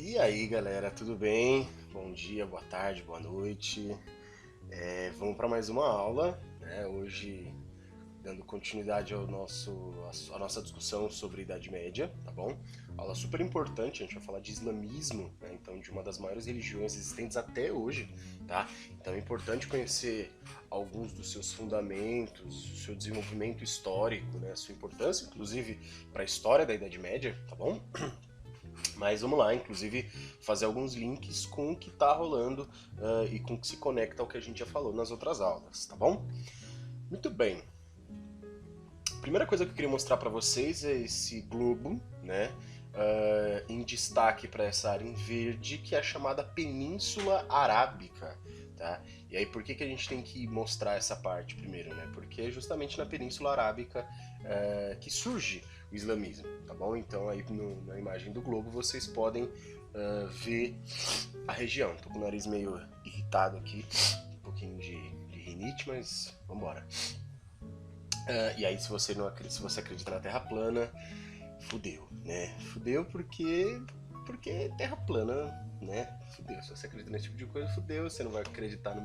E aí, galera, tudo bem? Bom dia, boa tarde, boa noite. Vamos para mais uma aula, né? Hoje dando continuidade à nossa discussão sobre a Idade Média, tá bom? Aula super importante, a gente vai falar de islamismo, né? Então de uma das maiores religiões existentes até hoje, tá? Então é importante conhecer alguns dos seus fundamentos, o seu desenvolvimento histórico, né? A sua importância, inclusive, para a história da Idade Média, tá bom? Mas vamos lá, inclusive fazer alguns links com o que está rolando e com o que se conecta ao que a gente já falou nas outras aulas, tá bom? Muito bem. A primeira coisa que eu queria mostrar para vocês é esse globo, né? Em destaque para essa área em verde, que é a chamada Península Arábica. Tá? E aí por que a gente tem que mostrar essa parte primeiro, né? Porque é justamente na Península Arábica que surge o islamismo, tá bom? Então aí na imagem do globo vocês podem ver a região. Tô com o nariz meio irritado aqui, um pouquinho de rinite, mas vambora. E aí se você acredita na Terra plana, fudeu, né? Fudeu porque é Terra plana, né? Fudeu. Se você acredita nesse tipo de coisa, fudeu. Você não vai acreditar no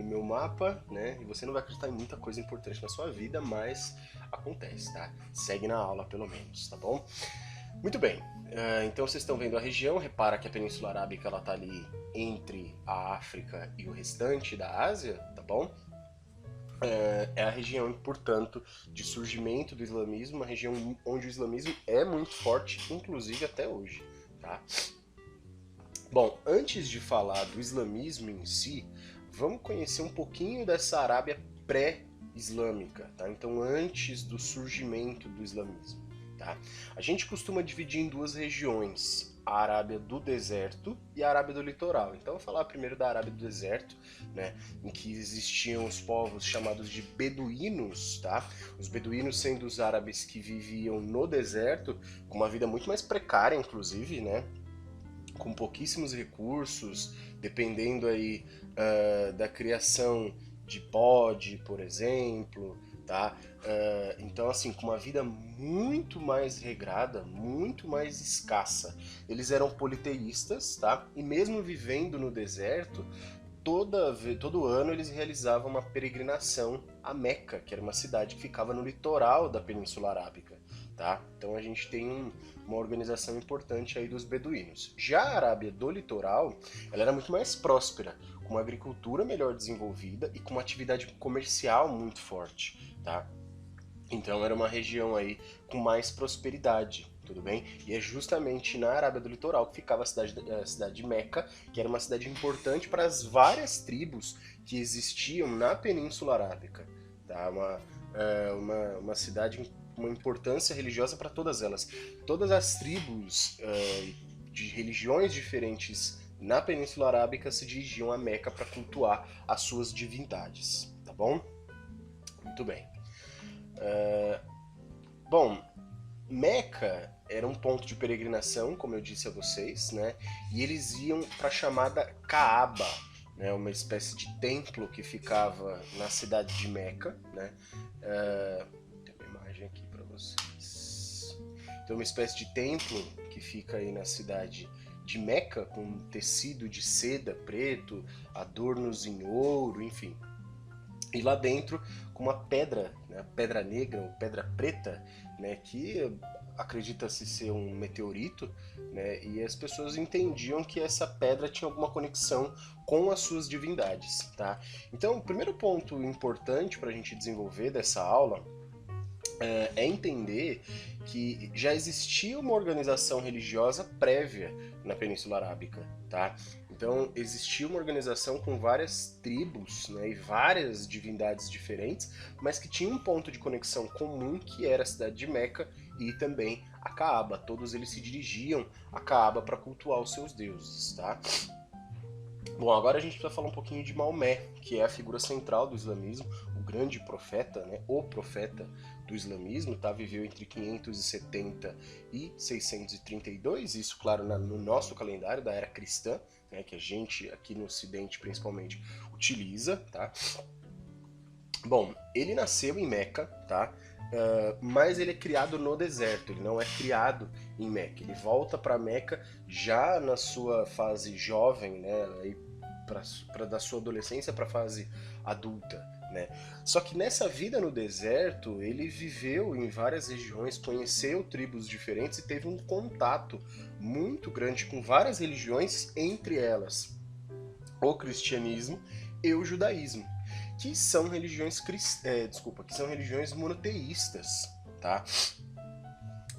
meu mapa, né? E você não vai acreditar em muita coisa importante na sua vida, mas acontece, tá? Segue na aula, pelo menos, tá bom? Muito bem. Então vocês estão vendo a região. Repara que a Península Arábica ela tá ali entre a África e o restante da Ásia, tá bom? É a região, portanto, de surgimento do islamismo, uma região onde o islamismo é muito forte, inclusive até hoje. Tá? Bom, antes de falar do islamismo em si, vamos conhecer um pouquinho dessa Arábia pré-islâmica, tá? Então, antes do surgimento do islamismo. Tá? A gente costuma dividir em duas regiões, a Arábia do deserto e a Arábia do litoral. Então, eu vou falar primeiro da Arábia do deserto, né, em que existiam os povos chamados de beduínos, tá? Os beduínos sendo os árabes que viviam no deserto, com uma vida muito mais precária, inclusive, né? Com pouquíssimos recursos, dependendo aí da criação de bode, por exemplo, tá? Então, assim, com uma vida muito mais regrada, muito mais escassa. Eles eram politeístas, tá? E mesmo vivendo no deserto, todo ano eles realizavam uma peregrinação a Meca, que era uma cidade que ficava no litoral da Península Arábica, tá? Então a gente tem uma organização importante aí dos beduínos. Já a Arábia do litoral, ela era muito mais próspera, com uma agricultura melhor desenvolvida e com uma atividade comercial muito forte, tá? Então era uma região aí com mais prosperidade, tudo bem? E é justamente na Arábia do Litoral que ficava a cidade de Meca, que era uma cidade importante para as várias tribos que existiam na Península Arábica. Tá? Uma cidade com uma importância religiosa para todas elas. Todas as tribos de religiões diferentes na Península Arábica se dirigiam a Meca para cultuar as suas divindades, tá bom? Muito bem. Bom, Meca era um ponto de peregrinação, como eu disse a vocês, né? E eles iam para a chamada Kaaba, né? Uma espécie de templo que ficava na cidade de Meca, né? Tem uma imagem aqui para vocês. Então, uma espécie de templo que fica aí na cidade de Meca, com tecido de seda preto, adornos em ouro, enfim. E lá dentro, com uma pedra, né, pedra negra ou pedra preta, né, que acredita-se ser um meteorito, né, e as pessoas entendiam que essa pedra tinha alguma conexão com as suas divindades. Tá? Então, o primeiro ponto importante para a gente desenvolver dessa aula é entender que já existia uma organização religiosa prévia na Península Arábica, tá? Então existia uma organização com várias tribos, né, e várias divindades diferentes, mas que tinha um ponto de conexão comum que era a cidade de Meca e também a Caaba. Todos eles se dirigiam a Caaba para cultuar os seus deuses, tá? Bom, agora a gente precisa falar um pouquinho de Maomé, que é a figura central do islamismo, o grande profeta, né, o profeta do islamismo, tá? Viveu entre 570 e 632, isso, claro, no nosso calendário da era cristã, né, que a gente aqui no Ocidente principalmente utiliza, tá? Bom, ele nasceu em Meca, tá? mas ele é criado no deserto, ele não é criado em Meca. Ele volta para Meca já na sua fase jovem, né, aí da sua adolescência para a fase adulta, né? Só que nessa vida no deserto, ele viveu em várias regiões, conheceu tribos diferentes e teve um contato muito grande com várias religiões, entre elas o cristianismo e o judaísmo, que são religiões que são religiões monoteístas, tá?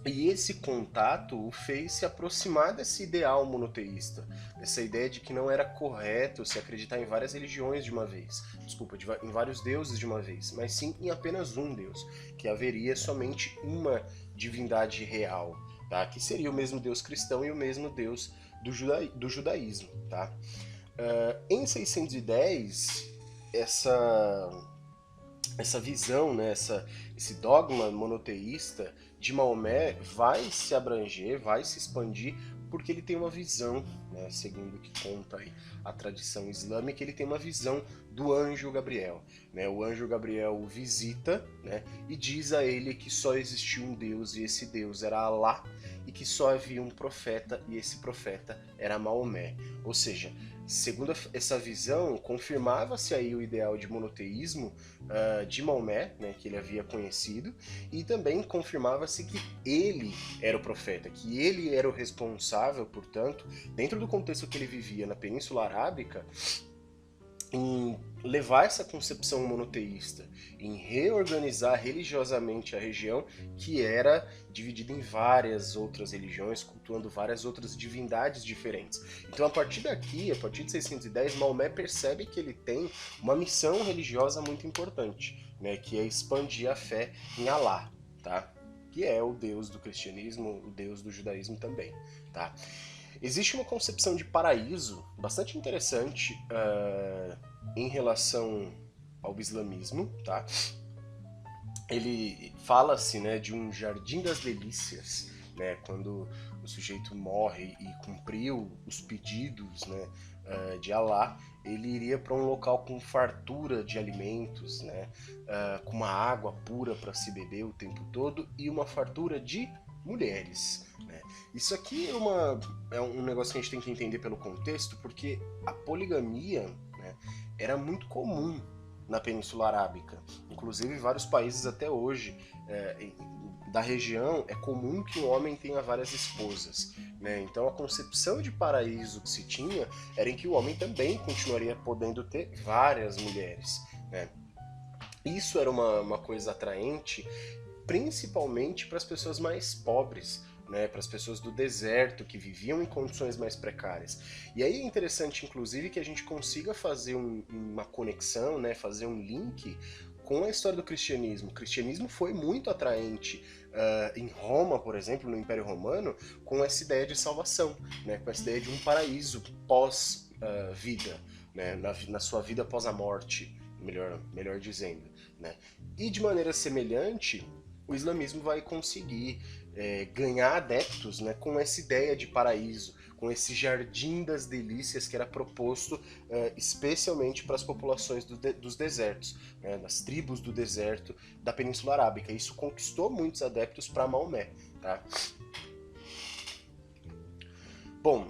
E esse contato o fez se aproximar desse ideal monoteísta, dessa ideia de que não era correto se acreditar em várias religiões de uma vez, em vários deuses de uma vez, mas sim em apenas um Deus, que haveria somente uma divindade real, tá? Que seria o mesmo Deus cristão e o mesmo Deus do judaísmo, tá? Em 610, essa visão, né, esse dogma monoteísta de Maomé vai se abranger, vai se expandir, porque ele tem uma visão, né, segundo o que conta aí a tradição islâmica, ele tem uma visão do anjo Gabriel. Né? O anjo Gabriel o visita, né, e diz a ele que só existia um Deus e esse Deus era Alá, e que só havia um profeta e esse profeta era Maomé. Ou seja, segundo essa visão, confirmava-se aí o ideal de monoteísmo de Maomé, né, que ele havia conhecido, e também confirmava-se que ele era o profeta, que ele era o responsável, portanto, dentro do contexto que ele vivia na Península Arábica, em levar essa concepção monoteísta, em reorganizar religiosamente a região, que era dividida em várias outras religiões, cultuando várias outras divindades diferentes. Então, a partir daqui, a partir de 610, Maomé percebe que ele tem uma missão religiosa muito importante, né, que é expandir a fé em Alá, tá? Que é o Deus do cristianismo, o Deus do judaísmo também, tá? Existe uma concepção de paraíso bastante interessante em relação ao islamismo, tá? Ele fala-se, né, de um jardim das delícias, né, quando o sujeito morre e cumpriu os pedidos, né, de Alá, ele iria para um local com fartura de alimentos, né, com uma água pura para se beber o tempo todo e uma fartura de mulheres. Né? Isso aqui é um negócio que a gente tem que entender pelo contexto, porque a poligamia, né, era muito comum na Península Arábica. Inclusive, em vários países até hoje da região é comum que um homem tenha várias esposas. Né? Então, a concepção de paraíso que se tinha era em que o homem também continuaria podendo ter várias mulheres. Né? Isso era uma coisa atraente, principalmente para as pessoas mais pobres, né, para as pessoas do deserto que viviam em condições mais precárias. E aí é interessante, inclusive, que a gente consiga fazer uma conexão, né, fazer um link com a história do cristianismo. O cristianismo foi muito atraente em Roma, por exemplo, no Império Romano, com essa ideia de salvação, né, com essa ideia de um paraíso pós-vida, né, na sua vida após a morte, melhor dizendo. Né? E de maneira semelhante, o islamismo vai conseguir ganhar adeptos, né, com essa ideia de paraíso, com esse jardim das delícias que era proposto especialmente para as populações dos desertos, né, das tribos do deserto da Península Arábica. Isso conquistou muitos adeptos para Maomé. Tá? Bom,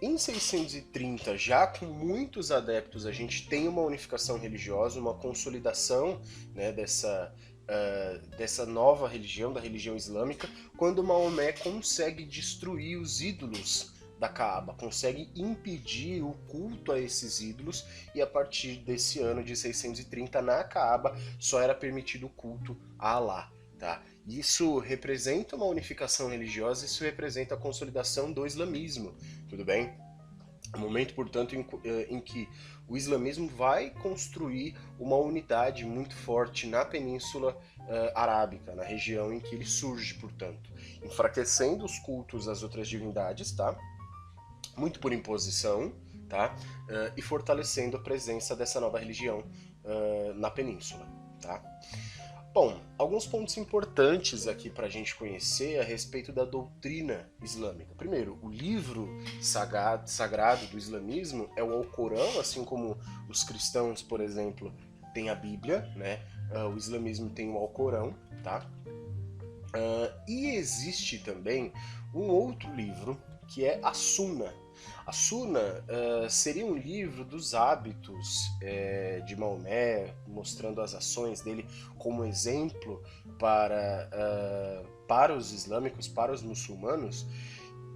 em 630, já com muitos adeptos, a gente tem uma unificação religiosa, uma consolidação, né, dessa nova religião, da religião islâmica, quando Maomé consegue destruir os ídolos da Kaaba, consegue impedir o culto a esses ídolos, e a partir desse ano de 630, na Kaaba, só era permitido o culto a Alá. Tá? Isso representa uma unificação religiosa, isso representa a consolidação do islamismo, tudo bem? Um momento, portanto, em que o islamismo vai construir uma unidade muito forte na Península Arábica, na região em que ele surge, portanto, enfraquecendo os cultos às outras divindades, tá? Muito por imposição, tá? E fortalecendo a presença dessa nova religião na Península, tá? Bom, alguns pontos importantes aqui para a gente conhecer a respeito da doutrina islâmica. Primeiro, o livro sagrado do islamismo é o Alcorão, assim como os cristãos, por exemplo, têm a Bíblia, né? O islamismo tem o Alcorão, tá? E existe também um outro livro que é a Suna. A Suna seria um livro dos hábitos de Maomé, mostrando as ações dele como exemplo para os islâmicos, para os muçulmanos.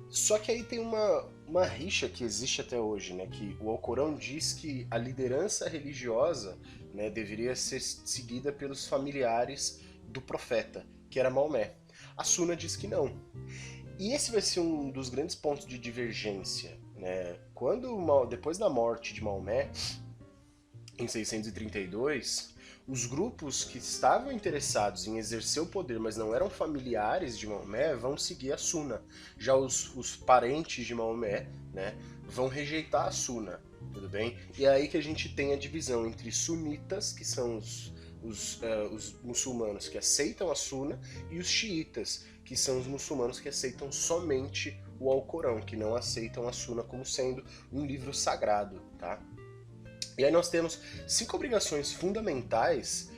Só que aí tem uma rixa que existe até hoje, né? Que o Alcorão diz que a liderança religiosa, né, deveria ser seguida pelos familiares do profeta, que era Maomé. A Suna diz que não. E esse vai ser um dos grandes pontos de divergência, né? Depois da morte de Maomé, em 632, os grupos que estavam interessados em exercer o poder, mas não eram familiares de Maomé, vão seguir a Suna. Já os parentes de Maomé, né, vão rejeitar a Suna, tudo bem? E é aí que a gente tem a divisão entre sunitas, que são os muçulmanos que aceitam a Suna, e os xiitas, que são os muçulmanos que aceitam somente o Alcorão, que não aceitam a Suna como sendo um livro sagrado, tá? E aí nós temos 5 obrigações fundamentais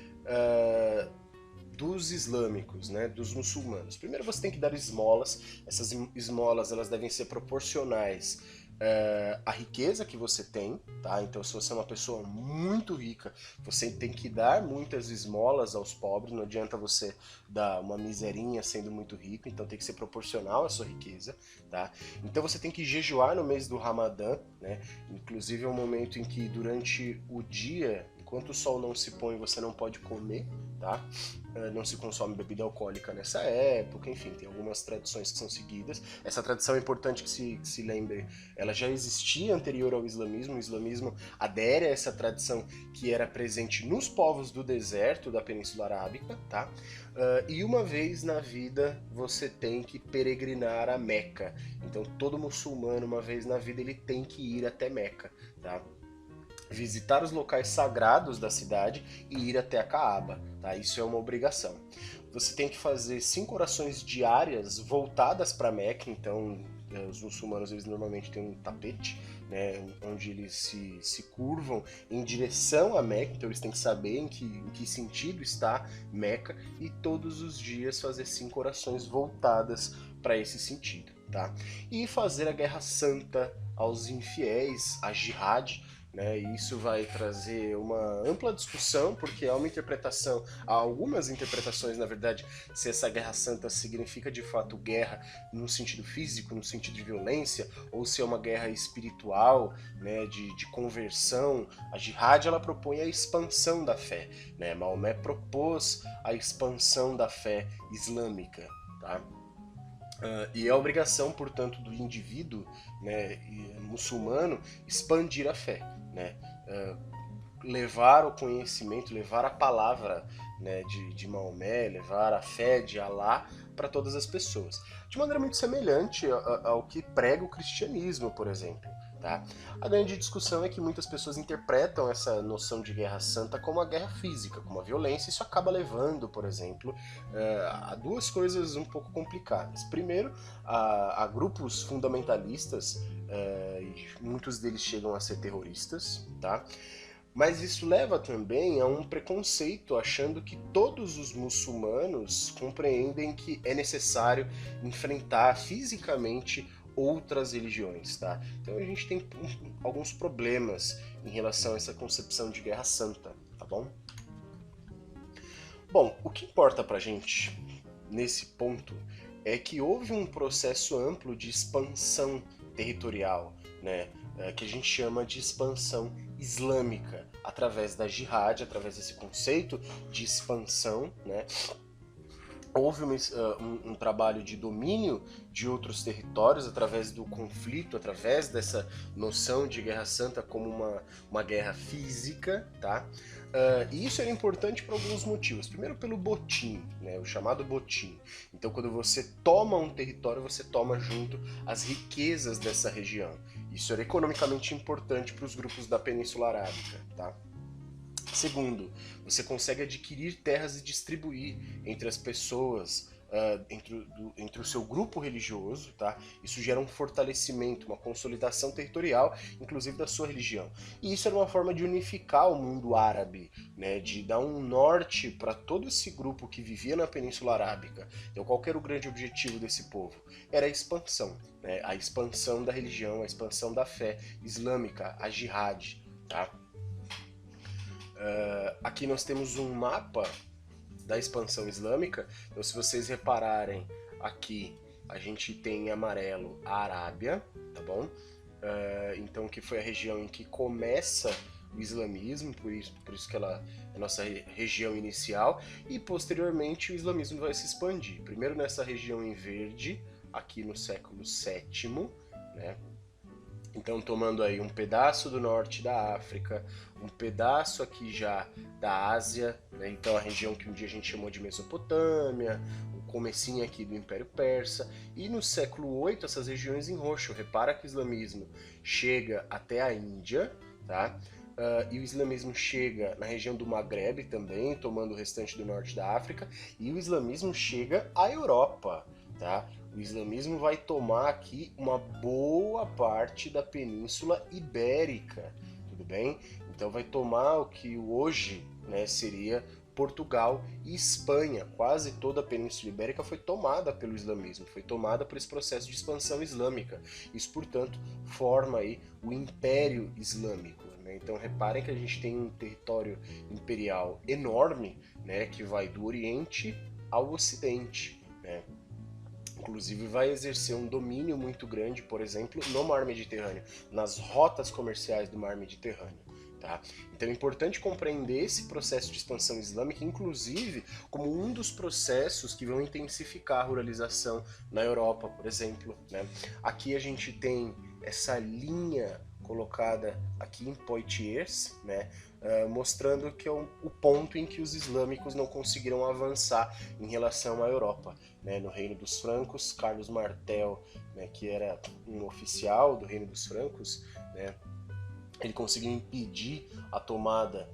dos islâmicos, né, dos muçulmanos. Primeiro você tem que dar esmolas. Essas esmolas elas devem ser proporcionais à riqueza que você tem, tá? Então se você é uma pessoa muito rica, você tem que dar muitas esmolas aos pobres. Não adianta você dar uma miserinha sendo muito rico, então tem que ser proporcional à sua riqueza, tá? Então você tem que jejuar no mês do Ramadã, né? Inclusive é um momento em que durante o dia, enquanto o sol não se põe, você não pode comer, tá? Não se consome bebida alcoólica nessa época, enfim, tem algumas tradições que são seguidas. Essa tradição é importante que se lembre, ela já existia anterior ao islamismo. O islamismo adere a essa tradição que era presente nos povos do deserto da Península Arábica, tá? E uma vez na vida você tem que peregrinar a Meca. Então todo muçulmano, uma vez na vida, ele tem que ir até Meca, tá? Visitar os locais sagrados da cidade e ir até a Caaba, tá? Isso é uma obrigação. Você tem que fazer 5 orações diárias voltadas para Meca. Então os muçulmanos eles normalmente têm um tapete, né, onde eles se curvam em direção a Meca. Então eles têm que saber em que sentido está Meca, e todos os dias fazer 5 orações voltadas para esse sentido, tá? E fazer a guerra santa aos infiéis, a jihad, né? E isso vai trazer uma ampla discussão, porque há algumas interpretações, na verdade, se essa guerra santa significa de fato guerra no sentido físico, no sentido de violência, ou se é uma guerra espiritual, né, de conversão. A jihad ela propõe a expansão da fé, né? Maomé propôs a expansão da fé islâmica, tá? E é a obrigação, portanto, do indivíduo, né, muçulmano expandir a fé, né, levar o conhecimento, levar a palavra, né, de Maomé, levar a fé de Alá para todas as pessoas. De maneira muito semelhante ao que prega o cristianismo, por exemplo. Tá? A grande discussão é que muitas pessoas interpretam essa noção de guerra santa como a guerra física, como a violência. Isso acaba levando, por exemplo, a duas coisas um pouco complicadas. Primeiro, a grupos fundamentalistas, e muitos deles chegam a ser terroristas, tá? Mas isso leva também a um preconceito, achando que todos os muçulmanos compreendem que é necessário enfrentar fisicamente outras religiões, tá? Então a gente tem alguns problemas em relação a essa concepção de guerra santa, tá bom? Bom, o que importa pra gente nesse ponto é que houve um processo amplo de expansão territorial, né? Que a gente chama de expansão islâmica, através da jihad, através desse conceito de expansão, né? Houve um trabalho de domínio de outros territórios através do conflito, através dessa noção de guerra santa como uma guerra física, tá? E isso era importante por alguns motivos. Primeiro, pelo botim, né, o chamado botim. Então, quando você toma um território, você toma junto as riquezas dessa região. Isso era economicamente importante para os grupos da Península Arábica, tá? Segundo, você consegue adquirir terras e distribuir entre as pessoas entre o seu grupo religioso, tá? Isso gera um fortalecimento, uma consolidação territorial, inclusive da sua religião. E isso era uma forma de unificar o mundo árabe, né? De dar um norte para todo esse grupo que vivia na Península Arábica. Então, qual que era o grande objetivo desse povo? Era a expansão, né? A expansão da religião, a expansão da fé islâmica, a jihad, tá? Aqui nós temos um mapa da expansão islâmica. Então, se vocês repararem aqui, a gente tem em amarelo a Arábia, tá bom? Então, que foi a região em que começa o islamismo, por isso que ela é a nossa região inicial, e posteriormente o islamismo vai se expandir. Primeiro nessa região em verde, aqui no século VII, né? Então, tomando aí um pedaço do norte da África, um pedaço aqui já da Ásia, né? Então a região que um dia a gente chamou de Mesopotâmia, o comecinho aqui do Império Persa, e no século VIII essas regiões em roxo. Repara que o islamismo chega até a Índia, tá? E o islamismo chega na região do Maghreb também, tomando o restante do norte da África, e o islamismo chega à Europa, tá? O islamismo vai tomar aqui uma boa parte da Península Ibérica, tudo bem? Então vai tomar o que hoje, né, seria Portugal e Espanha. Quase toda a Península Ibérica foi tomada pelo islamismo, foi tomada por esse processo de expansão islâmica. Isso, portanto, forma aí o Império Islâmico. Então reparem que a gente tem um território imperial enorme, né, que vai do Oriente ao Ocidente, né? Inclusive vai exercer um domínio muito grande, por exemplo, no Mar Mediterrâneo, nas rotas comerciais do Mar Mediterrâneo. Tá? Então é importante compreender esse processo de expansão islâmica, inclusive como um dos processos que vão intensificar a ruralização na Europa, por exemplo, né? Aqui a gente tem essa linha colocada aqui em Poitiers, né, mostrando que é o ponto em que os islâmicos não conseguiram avançar em relação à Europa. Né, no Reino dos Francos, Carlos Martel, né, que era um oficial do Reino dos Francos, né, ele conseguiu impedir a tomada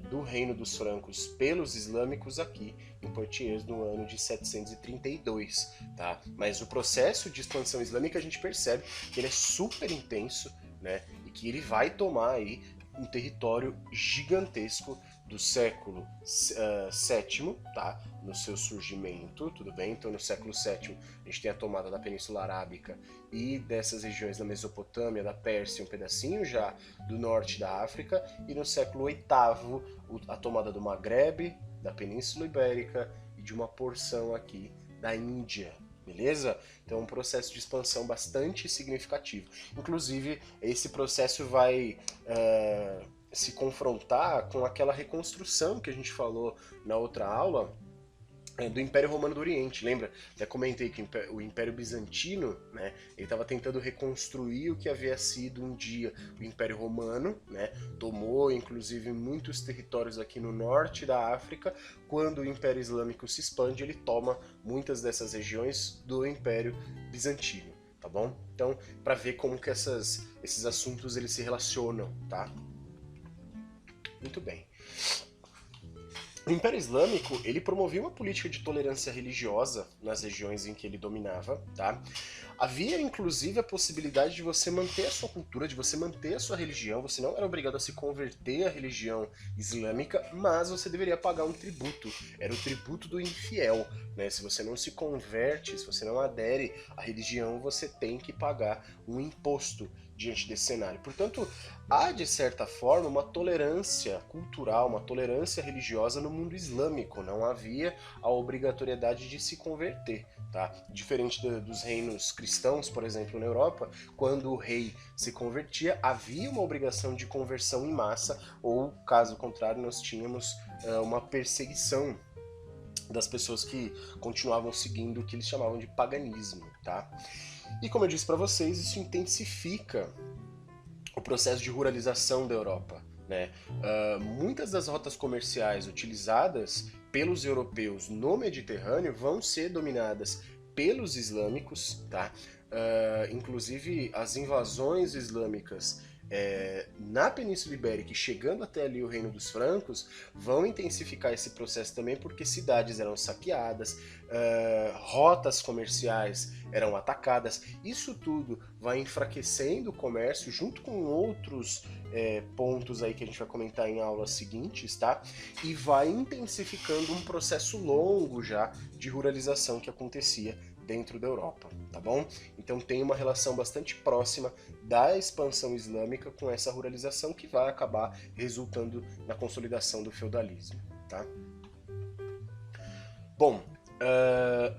do Reino dos Francos pelos islâmicos aqui em Poitiers no ano de 732. Tá? Mas o processo de expansão islâmica a gente percebe que ele é super intenso, né, e que ele vai tomar aí um território gigantesco do século VII, tá? No seu surgimento, tudo bem? Então no século VII a gente tem a tomada da Península Arábica e dessas regiões da Mesopotâmia, da Pérsia, um pedacinho já do norte da África, e no século VIII a tomada do Maghreb, da Península Ibérica e de uma porção aqui da Índia. Beleza? Então é um processo de expansão bastante significativo. Inclusive, esse processo vai se confrontar com aquela reconstrução que a gente falou na outra aula do Império Romano do Oriente. Lembra? Já comentei que o Império Bizantino, né, ele estava tentando reconstruir o que havia sido um dia o Império Romano, né, tomou inclusive muitos territórios aqui no norte da África. Quando o Império Islâmico se expande, ele toma muitas dessas regiões do Império Bizantino, tá bom? Então, para ver como que esses assuntos eles se relacionam, tá? Muito bem. O Império Islâmico, ele promovia uma política de tolerância religiosa nas regiões em que ele dominava, tá? Havia, inclusive, a possibilidade de você manter a sua cultura, de você manter a sua religião. Você não era obrigado a se converter à religião islâmica, mas você deveria pagar um tributo. Era o tributo do infiel, né? Se você não se converte, se você não adere à religião, você tem que pagar um imposto diante desse cenário. Portanto, há, de certa forma, uma tolerância cultural, uma tolerância religiosa no mundo islâmico. Não havia a obrigatoriedade de se converter. Tá? Diferente dos reinos cristãos, por exemplo, na Europa, quando o rei se convertia, havia uma obrigação de conversão em massa, ou, caso contrário, nós tínhamos uma perseguição das pessoas que continuavam seguindo o que eles chamavam de paganismo. Tá? E como eu disse para vocês, isso intensifica o processo de ruralização da Europa. Né? Muitas das rotas comerciais utilizadas pelos europeus no Mediterrâneo vão ser dominadas pelos islâmicos, tá? Inclusive as invasões islâmicas na Península Ibérica e chegando até ali o Reino dos Francos, vão intensificar esse processo também porque cidades eram saqueadas, rotas comerciais eram atacadas. Isso tudo vai enfraquecendo o comércio junto com outros pontos aí que a gente vai comentar em aulas seguintes, tá? E vai intensificando um processo longo já de ruralização que acontecia dentro da Europa, tá bom? Então tem uma relação bastante próxima da expansão islâmica com essa ruralização que vai acabar resultando na consolidação do feudalismo, tá? Bom,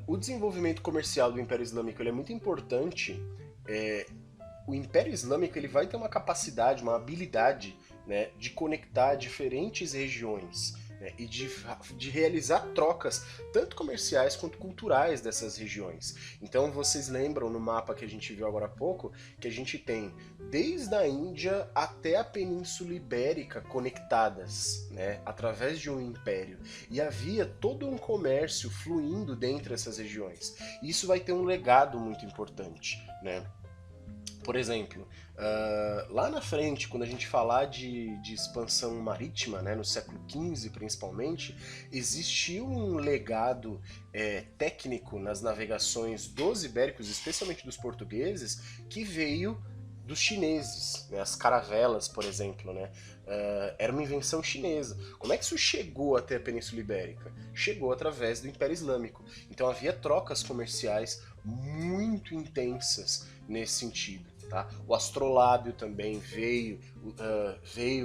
o desenvolvimento comercial do Império Islâmico ele é muito importante. O Império Islâmico ele vai ter uma capacidade, uma habilidade, né, de conectar diferentes regiões, né, e de realizar trocas tanto comerciais quanto culturais dessas regiões. Então vocês lembram no mapa que a gente viu agora há pouco que a gente tem desde a Índia até a Península Ibérica conectadas, né, através de um império, e havia todo um comércio fluindo dentro dessas regiões. Isso vai ter um legado muito importante, né? Por exemplo, lá na frente, quando a gente falar de expansão marítima, né, no século XV principalmente, existiu um legado técnico nas navegações dos ibéricos, especialmente dos portugueses, que veio dos chineses, né, as caravelas, por exemplo, né, era uma invenção chinesa. Como é que isso chegou até a Península Ibérica? Chegou através do Império Islâmico. Então havia trocas comerciais muito intensas nesse sentido. Tá? O astrolábio também veio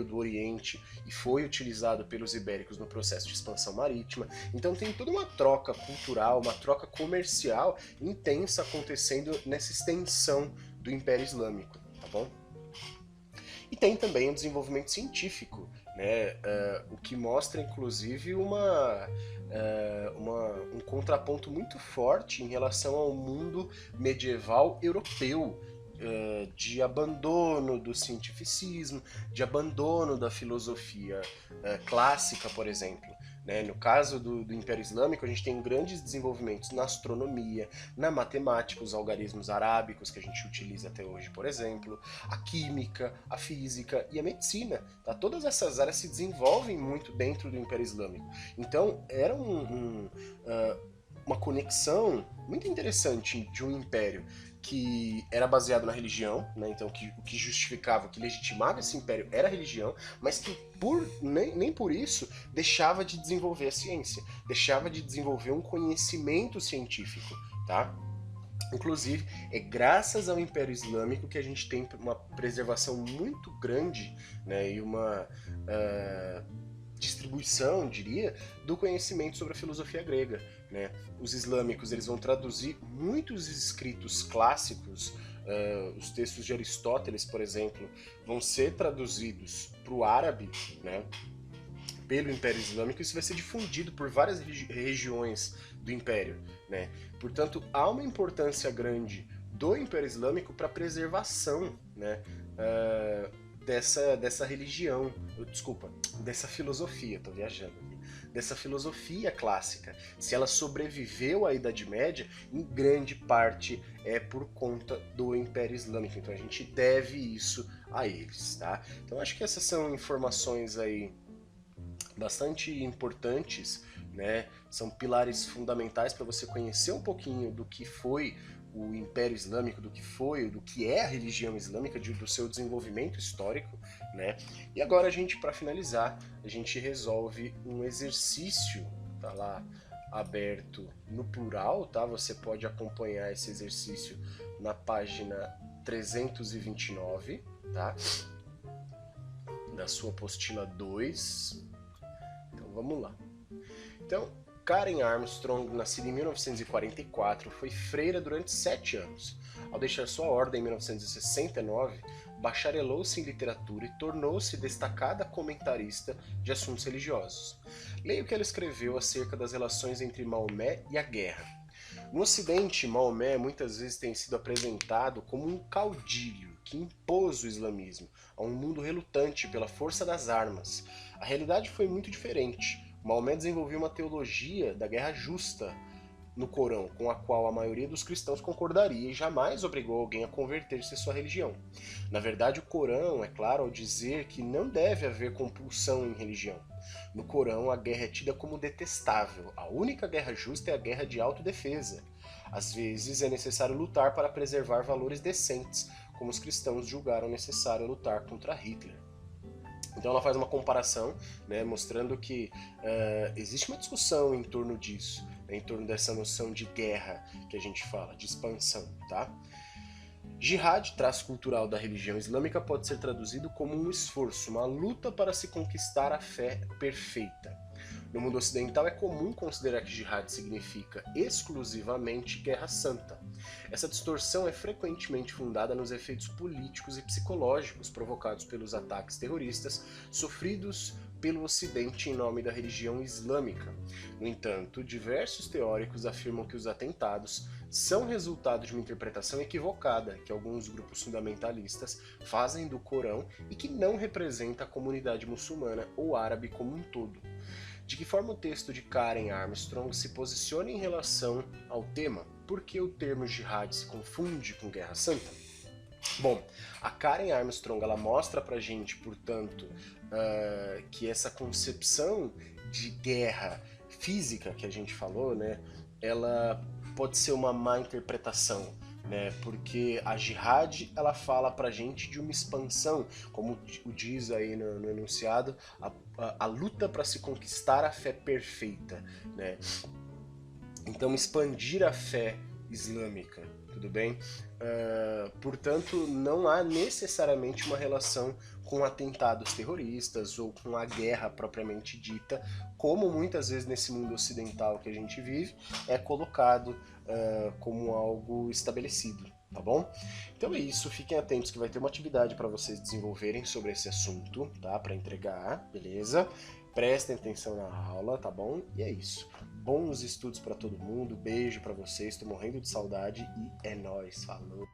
do Oriente e foi utilizado pelos ibéricos no processo de expansão marítima. Então tem toda uma troca cultural, uma troca comercial intensa acontecendo nessa extensão do Império Islâmico, tá bom? E tem também o desenvolvimento científico, né? O que mostra inclusive um contraponto muito forte em relação ao mundo medieval europeu, de abandono do cientificismo, de abandono da filosofia clássica, por exemplo. Né? No caso do Império Islâmico, a gente tem grandes desenvolvimentos na astronomia, na matemática, os algarismos arábicos que a gente utiliza até hoje, por exemplo, a química, a física e a medicina. Tá? Todas essas áreas se desenvolvem muito dentro do Império Islâmico. Então, era uma conexão muito interessante de um império que era baseado na religião, né? Então o que justificava, o que legitimava esse império era a religião, mas que nem por isso deixava de desenvolver a ciência, deixava de desenvolver um conhecimento científico, tá? Inclusive, é graças ao Império Islâmico que a gente tem uma preservação muito grande, né, e uma distribuição, diria, do conhecimento sobre a filosofia grega. Né? Os islâmicos eles vão traduzir muitos escritos clássicos, os textos de Aristóteles, por exemplo, vão ser traduzidos para o árabe, né, pelo Império Islâmico. Isso vai ser difundido por várias regiões do Império. Né? Portanto, há uma importância grande do Império Islâmico para a preservação, né, dessa religião, desculpa, dessa filosofia, tô viajando aqui, dessa filosofia clássica. Se ela sobreviveu à Idade Média, em grande parte é por conta do Império Islâmico. Então a gente deve isso a eles, tá? Então acho que essas são informações aí bastante importantes, né? São pilares fundamentais para você conhecer um pouquinho do que foi o Império Islâmico, do que é a religião islâmica, do seu desenvolvimento histórico, né? E agora a gente, para finalizar, a gente resolve um exercício, tá lá aberto no plural, tá? Você pode acompanhar esse exercício na página 329, tá? Da sua apostila 2. Então vamos lá. Então, Karen Armstrong, nascida em 1944, foi freira durante 7 anos. Ao deixar sua ordem em 1969, bacharelou-se em literatura e tornou-se destacada comentarista de assuntos religiosos. Leia o que ela escreveu acerca das relações entre Maomé e a guerra. No Ocidente, Maomé muitas vezes tem sido apresentado como um caudilho que impôs o islamismo a um mundo relutante pela força das armas. A realidade foi muito diferente. Maomé desenvolveu uma teologia da guerra justa, no Corão com a qual a maioria dos cristãos concordaria e jamais obrigou alguém a converter-se à sua religião. Na verdade, o Corão é claro ao dizer que não deve haver compulsão em religião. No Corão, a guerra é tida como detestável. A única guerra justa é a guerra de autodefesa. Às vezes é necessário lutar para preservar valores decentes, como os cristãos julgaram necessário lutar contra Hitler. Então ela faz uma comparação, né, mostrando que existe uma discussão em torno disso, né, em torno dessa noção de guerra que a gente fala, de expansão, tá? Jihad, traço cultural da religião islâmica, pode ser traduzido como um esforço, uma luta para se conquistar a fé perfeita. No mundo ocidental é comum considerar que jihad significa exclusivamente guerra santa. Essa distorção é frequentemente fundada nos efeitos políticos e psicológicos provocados pelos ataques terroristas sofridos pelo Ocidente em nome da religião islâmica. No entanto, diversos teóricos afirmam que os atentados são resultado de uma interpretação equivocada que alguns grupos fundamentalistas fazem do Corão e que não representa a comunidade muçulmana ou árabe como um todo. De que forma o texto de Karen Armstrong se posiciona em relação ao tema? Por que o termo jihad se confunde com guerra santa? Bom, a Karen Armstrong ela mostra pra gente, portanto, que essa concepção de guerra física que a gente falou, né, ela pode ser uma má interpretação, né, porque a jihad ela fala pra gente de uma expansão, como o diz aí no enunciado, a luta para se conquistar a fé perfeita, né? Então expandir a fé islâmica, tudo bem? Portanto, não há necessariamente uma relação com atentados terroristas ou com a guerra propriamente dita, como muitas vezes nesse mundo ocidental que a gente vive é colocado como algo estabelecido, tá bom? Então é isso, fiquem atentos que vai ter uma atividade para vocês desenvolverem sobre esse assunto, tá? Para entregar, beleza? Prestem atenção na aula, tá bom? E é isso. Bons estudos para todo mundo, beijo para vocês, tô morrendo de saudade e é nóis, falou!